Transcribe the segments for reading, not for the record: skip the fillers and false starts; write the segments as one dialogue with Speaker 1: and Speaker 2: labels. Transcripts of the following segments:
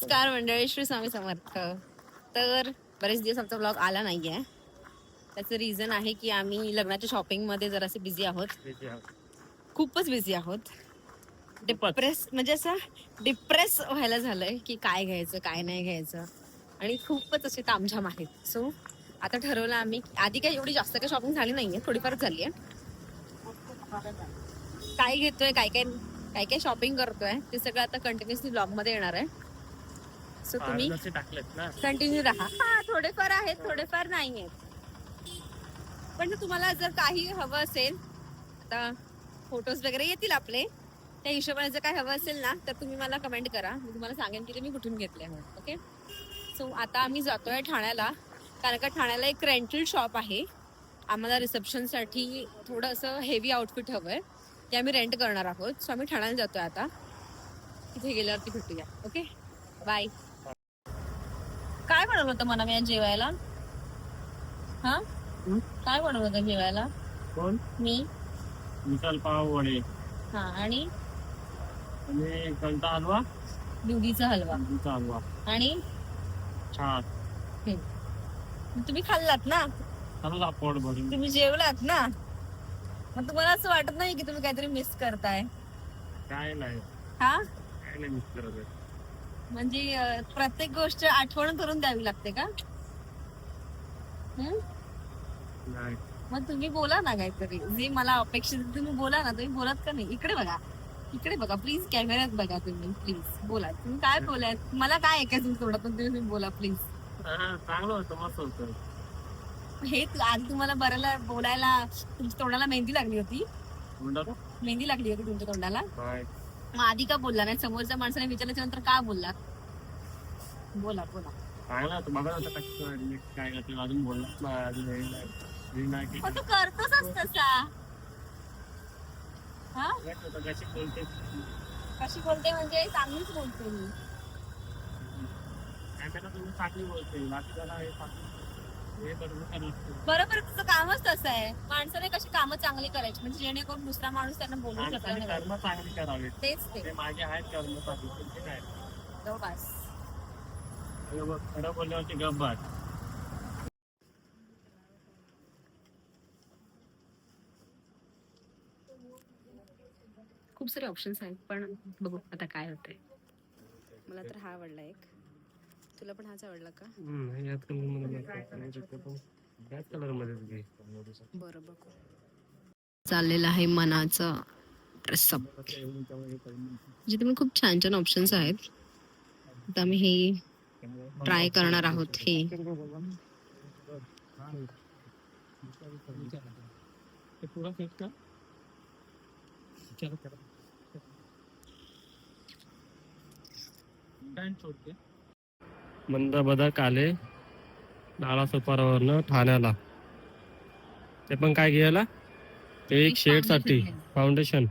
Speaker 1: नमस्कार मंडळी, श्री स्वामी समर्थ. तर बरेच दिवस आमचा ब्लॉग आला नाहीये. त्याचं रिझन आहे की आम्ही लग्नाच्या शॉपिंग मध्ये जरासे बिझी आहोत. खूपच बिझी आहोत. म्हणजे असं डिप्रेस व्हायला झालंय की काय घ्यायचं काय नाही घ्यायचं, आणि खूपच असे तामझाम आहेत. सो आता ठरवलं आम्ही, आधी काही एवढी जास्त काही शॉपिंग झाली नाहीये, थोडीफार झाली आहे. काय घेतोय, काय काय काय काय शॉपिंग करतोय ते सगळं आता कंटिन्युअसली ब्लॉग मध्ये येणार आहे. सो तुम्ही कंटिन्यू राहा. हा, थोडेफार आहेत, थोडेफार नाही आहेत. पण तुम्हाला जर काही हवं असेल, आता फोटोज वगैरे येतील आपले, त्या हिशोबाने जर काय हवं असेल ना, तर तुम्ही मला कमेंट करा. मी तुम्हाला सांगेन की तुम्ही कुठून घेतले आहोत. ओके. सो आता आम्ही जातोय ठाण्याला, कारण का ठाण्याला एक रेंटल शॉप आहे. आम्हाला रिसेप्शनसाठी थोडं असं हेवी आउटफिट हवंय, ते आम्ही रेंट करणार आहोत. सो आम्ही ठाण्याला जातोय आता. तिथे गेल्यावरती भेटूया. Okay, bye. काय बनवलं होतं मला मी जेवायला? हा, काय बनवलं होतं जेवायला?
Speaker 2: कोण?
Speaker 1: मी.
Speaker 2: मिसल पाव वडे
Speaker 1: हा, आणि
Speaker 2: कोणता हलवा?
Speaker 1: दुधीचा हलवा.
Speaker 2: दुधीचा हलवा
Speaker 1: आणि
Speaker 2: छान.
Speaker 1: तुम्ही खाल्लात ना?
Speaker 2: खाल्ला पोट भरून.
Speaker 1: तुम्ही जेवलात ना? मग तुम्हाला असं वाटत नाही की तुम्ही काहीतरी मिस करताय?
Speaker 2: काय नाही,
Speaker 1: हा,
Speaker 2: काय नाही मिस करत आहे.
Speaker 1: म्हणजे प्रत्येक गोष्ट आठवण करून द्यावी लागते का?
Speaker 2: नाही.
Speaker 1: मग तुम्ही बोला ना काहीतरी, जे मला अपेक्षित तुम्ही बोला ना. तुम्ही बोलत का नाही? इकडे बघा, इकडे बघा प्लीज, कॅमेऱ्यात बघा. तुम्ही प्लीज बोला. तुम्ही काय बोलाय? मला काय ऐकायचं थोडं, पण तुम्ही बोला प्लीज.
Speaker 2: चांगलं होतं, मस्त होतं.
Speaker 1: हे आज तुम्हाला बऱ्याला बोलायला तुमच्या तोंडाला मेहंदी लागली होती. मेहंदी लागली होती तुमच्या तोंडाला. मग आधी का बोलला नाही? समोरच्या माणसाने विचारल्याच्या नंतर का बोलला? बोला बोला.
Speaker 2: चांगलं होतं. बघा होतं काय करते, अजून बोललाच नाही, अजून
Speaker 1: तू करतोस तसा. हा,
Speaker 2: कशी बोलते,
Speaker 1: कशी बोलते म्हणजे चांगलीच बोलते मी.
Speaker 2: तुम्ही चांगली बोलते, बाकी त्याला हे
Speaker 1: बरोबर, तुझं कामच तसं आहे. माणसाने कशी कामं चांगली करायची, म्हणजे जेणेकरून दुसरा माणूस त्यांना बोलू शकतो.
Speaker 2: कर्म चांगली करावी.
Speaker 1: तेच ते
Speaker 2: माझे आहेत कर्म चांगली, तुमचे काय?
Speaker 1: बस.
Speaker 2: खरं बोलल्यावरती गप्प.
Speaker 1: खूप सारे ऑप्शन्स आहेत, पण बघू आता काय होतंय. मला तर हा आवडला एक. तुला पण हाच आवडला का? बरं, बघू. चाललेलं आहे मनाचं ड्रेसअप. म्हणजे तुम्ही खूप छान छान ऑप्शन्स आहेत. आता आम्ही हे ट्राय करणार आहोत. हे
Speaker 2: मंद बदक आले नाला सुपारावरनं ठाण्याला. ते पण काय घ्यायला? ते एक शेड साठी फाउंडेशन.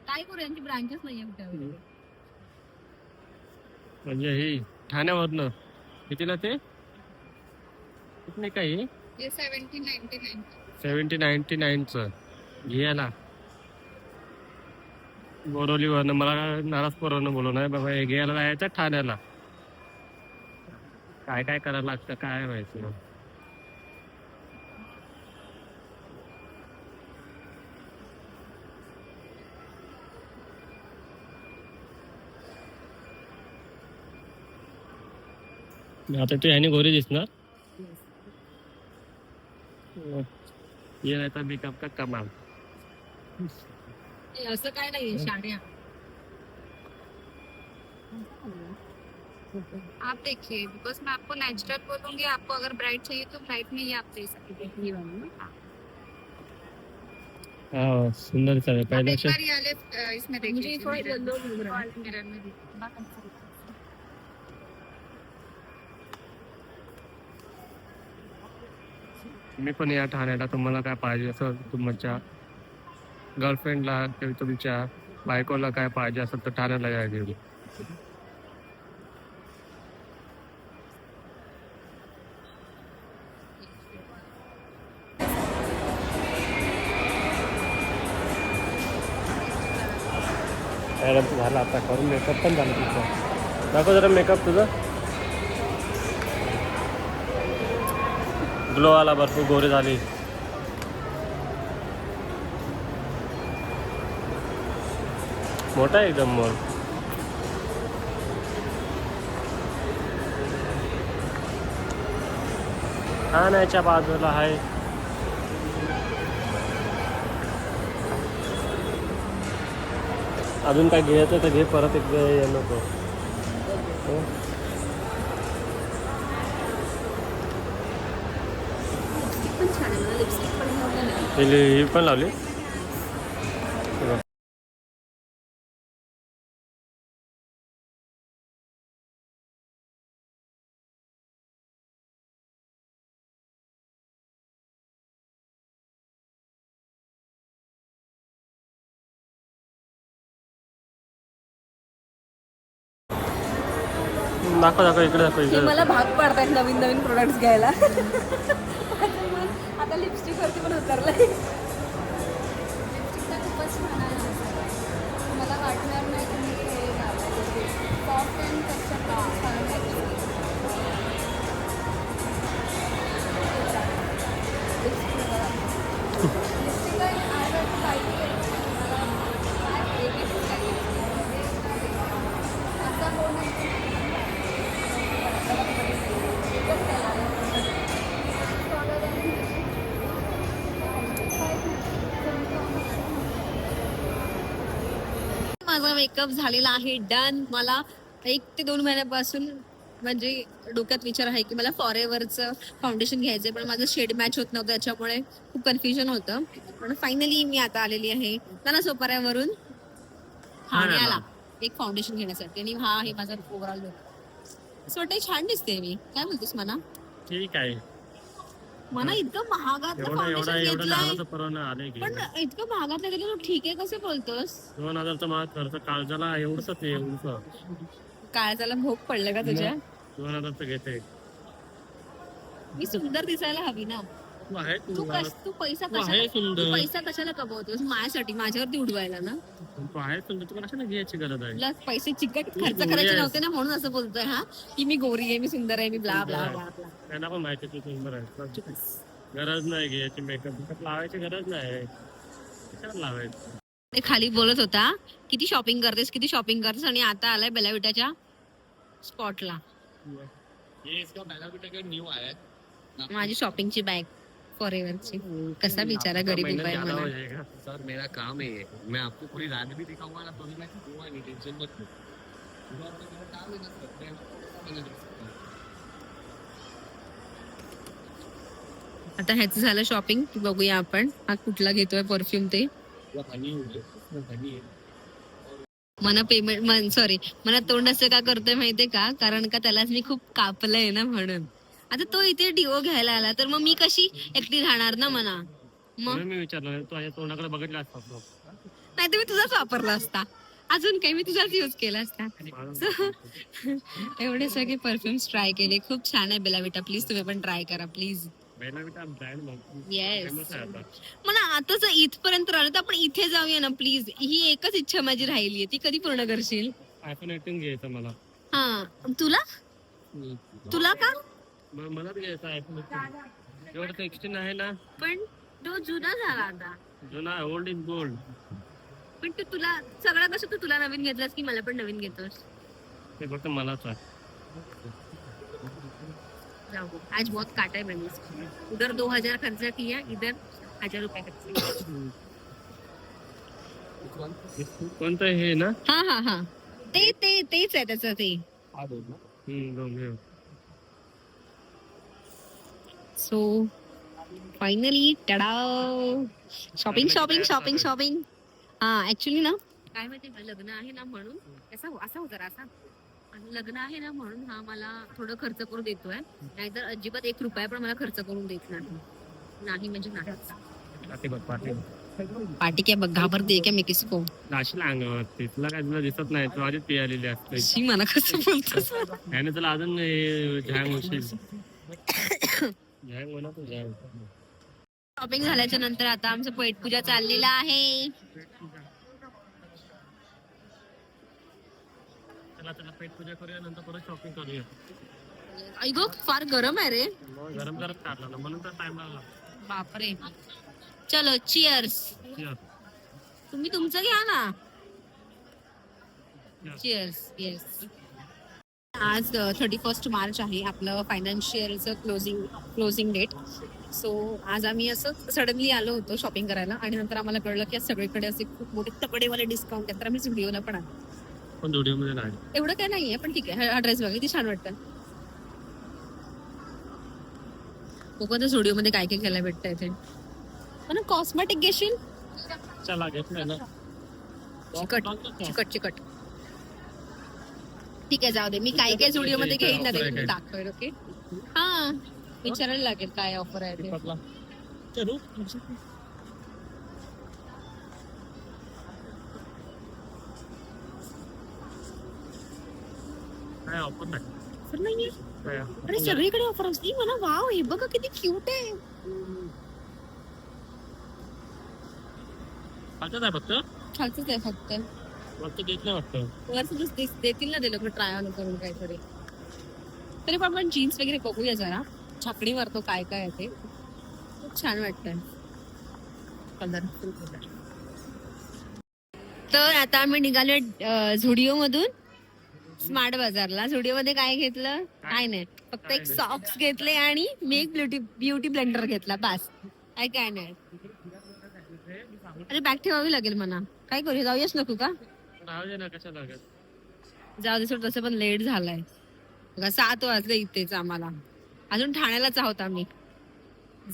Speaker 1: काय करू, यांची ब्रांचेस नाही आहे.
Speaker 2: म्हणजे ही ठाण्यावरनं कितीला ते? किती काही 70-99चं घ्यायला. बोरवलीवरनं मला नाराजपूरवरनं बोलू नाही बाबा, हे घ्यायला जायचं ठाण्याला. काय काय करायला लागतं काय माहिती. आता तू ह्याने गोरी दिसणार. ये नाही तर मेकअप का कमाल.
Speaker 1: असं काय नाही शाण्या. आप देखिए, बिकॉज मैं आपको नेचुरल बोलूंगी. आपको अगर ब्राइट चाहिए तो ब्राइट में ही आप दे सकते हैं.
Speaker 2: हाँ सुंदर सा है. पहले
Speaker 1: एक बार ये वाले इसमें देखिए, मिरर में
Speaker 2: मी पण या ठाण्याला. तुम्हाला काय पाहिजे असं, तुमच्या गर्लफ्रेंडला किंवा तुमच्या बायकोला काय पाहिजे असेल तर ठाण्याला या घेऊन. झाला आता करून मेकअप पण झालं तुमचं. दाखव जरा मेकअप तुझा. ग्लो आला, भरपूर गोरी झाली. मोठा आहे एकदम मोर. हा ना, याच्या बाजूला आहे. अजून काय घ्यायचं तर घे, परत एकदा ये नको.
Speaker 1: पण छान आहे, मला लिपस्टिक पण लावलेलं आहे.
Speaker 2: ही पण लावली. दाखव दाखव, इकडे दाखव,
Speaker 1: हे
Speaker 2: इकडे.
Speaker 1: मला भाग पाडतायत नवीन नवीन प्रोडक्ट्स घ्यायला. आता लिपस्टिक वरती पण उतरलंय. लिपस्टिकचा खूपच छान आहे. मला वाटणार नाही तुम्ही हे सॉफ्ट अँड टेक्स्चर छान आहे. माझा मेकअप झालेला आहे डन. मला 1 ते 2 महिन्यापासून म्हणजे डोक्यात विचार आहे की मला फॉरेव्हरचं फाउंडेशन घ्यायचंय, पण माझं शेड मॅच होत नव्हतं, त्याच्यामुळे खूप कन्फ्युजन होतं. पण फायनली मी आता आलेली आहे नानासोपाऱ्यावरून ठाण्याला एक फाउंडेशन घेण्यासाठी, आणि हा आहे माझा ओव्हरऑल लुक. असं वाटतं छान दिसते मी. काय बोलतेस मला?
Speaker 2: ठीक आहे.
Speaker 1: मला इतकं महागातलं फाउंडेशन घेतलंय, पण
Speaker 2: पण
Speaker 1: इतकं महागातलं घेतलं तू ठीक आहे कसं बोलतोस?
Speaker 2: 2000चा महाग खर्च, काळजाला एवढंच ते एवढंच.
Speaker 1: काळजाला भोग पडलं का तुझ्या?
Speaker 2: 2000चं घेते.
Speaker 1: मी सुंदर दिसायला हवी ना.
Speaker 2: तू आहे,
Speaker 1: तू पैसा
Speaker 2: तू आहे सुंदर.
Speaker 1: तू पैसा कशाला कमवतोस? माझ्यासाठी, माझ्यावरती उडवायला ना.
Speaker 2: तू आहे सुंदर, तुला कशाला घ्यायची गरज आहे?
Speaker 1: तुला पैसे चिकट
Speaker 2: तू
Speaker 1: खर्च
Speaker 2: गोरी
Speaker 1: करायचे
Speaker 2: आहेस.
Speaker 1: नव्हते ना, म्हणून असं बोलतोय हा की मी गोरी आहे, मी सुंदर आहे, मी ब्ला ब्ला ब्ला ब्ला.
Speaker 2: त्यांना पण माहिती तू सुंदर आहे. गरज नाही घ्यायची मेकअप, लावायची गरज नाही. कशाला लावायचं?
Speaker 1: ते खाली बोलत होता किती शॉपिंग करतेस, किती शॉपिंग करतेस, आणि आता आलाय बेला विटाच्या स्पॉटला. माझी शॉपिंगची बॅग फॉरेव्हरची. कसा बिचारा गरीब उपाय मला.
Speaker 3: सर मेरा काम है ये, मैं आपको पूरी रात भी दिखाऊंगा ना तो भी मैं दिखाऊंगा नहीं, टेंशन मत लो. मेरा काम है ना सर, मैं देख सकता हूं.
Speaker 1: आता ह्याचं झालं शॉपिंग. बघूया आपण हा कुठला घेतोय परफ्यूम ते. मना पेमेंट सॉरी, मला तोंड असं का करतोय माहितीये का? कारण का त्यालाच मी खूप कापलंय ना, म्हणून. आता तो इथे डिओ घ्यायला आला तर मग मी कशी एकटी राहणार ना म्हणा. मग
Speaker 2: म्हणून मी विचारलं, तू माझ्या तोंडाकडे बघितलं असतात.
Speaker 1: नाही तर मी तुझाच वापरला असता. अजून काही मी तुझाच युज केला असता. एवढे सगळे परफ्युम्स ट्राय केले, खूप छान आहे बेला विटा. प्लीज तुम्ही पण ट्राय करा प्लीज. येस, मला आताच इथपर्यंत राहिलं तर आपण इथे जाऊया ना प्लीज. ही एकच इच्छा माझी राहिली आहे, ती कधी पूर्ण करशील?
Speaker 2: आयफोन 18 घ्यायचं मला.
Speaker 1: हा, तुला का?
Speaker 2: मला घ्यायचं आयफोन 18. एवढं 16 आहे ना,
Speaker 1: पण तो जुना झाला आता.
Speaker 2: जुना ओल्ड इज गोल्ड.
Speaker 1: पण तुला सगळं कसं तू तुला नवीन घेतलास की मला पण नवीन घेतोस?
Speaker 2: ते फक्त मलाच आहे.
Speaker 1: जाओ, आज बहुत काटा है मैंने इसको. उधर 2000 खर्चा किया, इधर 1000 रुपये खर्च किया.
Speaker 2: कोणतं हे ना?
Speaker 1: हा हा हा, तेच आहे त्याचं ते. So finally टडा, shopping. हा ऍक्च्युली ना काय माहिती, लग्न आहे ना म्हणून असा होता असा. लग्न आहे ना म्हणून हा मला थोडं खर्च करून देतोय, नाहीतर अजिबात 1 रुपया पण मला खर्च करून देत नाही म्हणजे नाही. पार्टी क्या घाबरते क्या मी किसको?
Speaker 2: नाशीला अंगावरती तुला काय, तुला दिसत नाही, तू आधीच पियालेली असते.
Speaker 1: शी, मला कसं बोलतोस?
Speaker 2: त्याने तुला अजून झॅंग होशील. झॅंग म्हणा, तू झॅंग.
Speaker 1: शॉपिंग झाल्याच्या नंतर आता आमचं पेट पूजा चाललेला आहे.
Speaker 2: चला चला पेट पूजा करूया नंतर परत शॉपिंग करूया.
Speaker 1: ऐक फार गरम आहे रे.
Speaker 2: गरम गरम काढला ना म्हणून तर टाइम लागला.
Speaker 1: बापरे. चलो चिअर्स. तुम्ही तुमचं घ्या ना. चिअर्स. येस. आज 31 मार्च आहे आपलं फायनान्शियलचं क्लोजिंग डेट. सो आज आम्ही असं सडनली आलो होतो शॉपिंग करायला आणि नंतर आम्हाला कळलं की आज सगळीकडे असे खूप मोठे तकडेवाले डिस्काउंट आहेत. तर आम्ही झुडिओला पण आलो.
Speaker 2: पण व्हिडिओमध्ये नाही
Speaker 1: एवढं काय नाहीये पण ठीक आहे. हा ड्रेस बघा किती छान वाटतं. कोकणच्या झुडिओमध्ये काय काय घ्यायला भेटतं इथे. पण कॉस्मेटिक घेशील.
Speaker 2: चला घेतलंय ना.
Speaker 1: चिकट चिकट चिकट. ठीक आहे जाऊ दे. मी काय काय झुडिओ मध्ये घेईन ना ते दाखवेल. ओके. हा विचारायला लागेल काय ऑफर आहे ते.
Speaker 2: काय ऑफर नाही.
Speaker 1: ऑफर नाहीये.
Speaker 2: काय
Speaker 1: अरे सगळीकडे ऑफर असते. मला वाव हे बघा किती क्यूट आहे.
Speaker 2: खालचंच आहे फक्त.
Speaker 1: खालचंच आहे फक्त.
Speaker 2: फक्त देत नाही वाटतं.
Speaker 1: वरच देतील ना ते लोक ट्राय ऑन करून काहीतरी. तरी पण आपण जीन्स वगैरे बघूया जरा. छाकडी मारतो काय काय आहे ते. खूप छान वाटतंय कलरफुल. तर आता आम्ही निघालो झुडिओ मधून स्मार्ट बाजारला. झुडिओ मध्ये काय घेतलं काय नाही. फक्त एक सॉक्स घेतले आणि मी एक ब्युटी ब्लेंडर घेतला बस. काय नाही. अरे बॅग ठेवावी लागेल म्हणा. काय करू जाऊयाच नको का.
Speaker 2: राहू दे ना कशाला लागत.
Speaker 1: जाऊ दे सोड. तसं पण लेट झालाय. 7 वाजले इथेच आम्हाला. अजून ठाण्यालाच आहोत आम्ही.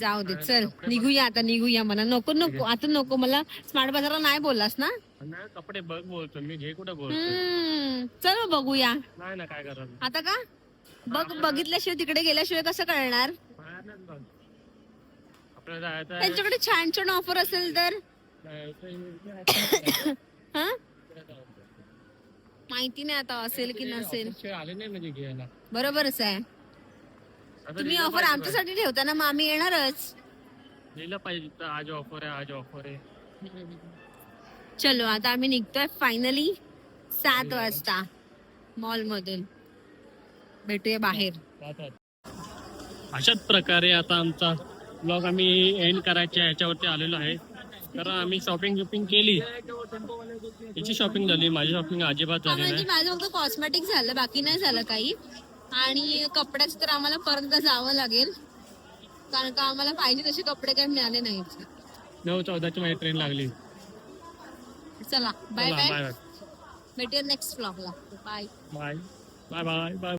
Speaker 1: जाऊ दे चल निघूया आता. निघूया म्हणा. नको नको आता नको. मला स्मार्ट बाजारला नाही बोललास ना.
Speaker 2: कपडे बघ बोलतो मी. घे कुठे बोलतो.
Speaker 1: चल मग बघूया.
Speaker 2: नाही ना काय करत.
Speaker 1: आता का बघितल्याशिवाय तिकडे गेल्याशिवाय कसं कळणार.
Speaker 2: आपल्याला जायचं
Speaker 1: त्यांच्याकडे छान छान ऑफर असेल तर. हा माहिती नाही आता असेल की नसेल.
Speaker 2: आले नाही म्हणजे घ्यायला.
Speaker 1: बरोबरच आहे. तुम्ही ऑफर आमच्यासाठी ठेवता ना मग आम्ही येणारच.
Speaker 2: लिहिलं पाहिजे आज ऑफर आहे आज ऑफर आहे.
Speaker 1: चलो आता आम्ही निघतोय फायनली 7 वाजता मॉल मधून. भेटूया बाहेर.
Speaker 2: अशाच प्रकारे आता आमचा ब्लॉग आम्ही एंड करायच्या ह्याच्यावरती आलेलो आहे. कारण आम्ही शॉपिंग केली. याची शॉपिंग झाली. माझी शॉपिंग अजिबात झाली
Speaker 1: म्हणजे
Speaker 2: नाही.
Speaker 1: माझं फक्त कॉस्मेटिक झालं बाकी नाही झालं काही. आणि कपड्याच तर आम्हाला परत जावं लागेल कारण का आम्हाला पाहिजे तसे कपडे काही मिळाले नाहीत.
Speaker 2: 9:14 माझी ट्रेन लागली.
Speaker 1: चला बाय बाय.
Speaker 2: बाय
Speaker 1: भेटूया नेक्स्ट ब्लॉगला. Bye
Speaker 2: bye bye bye bye.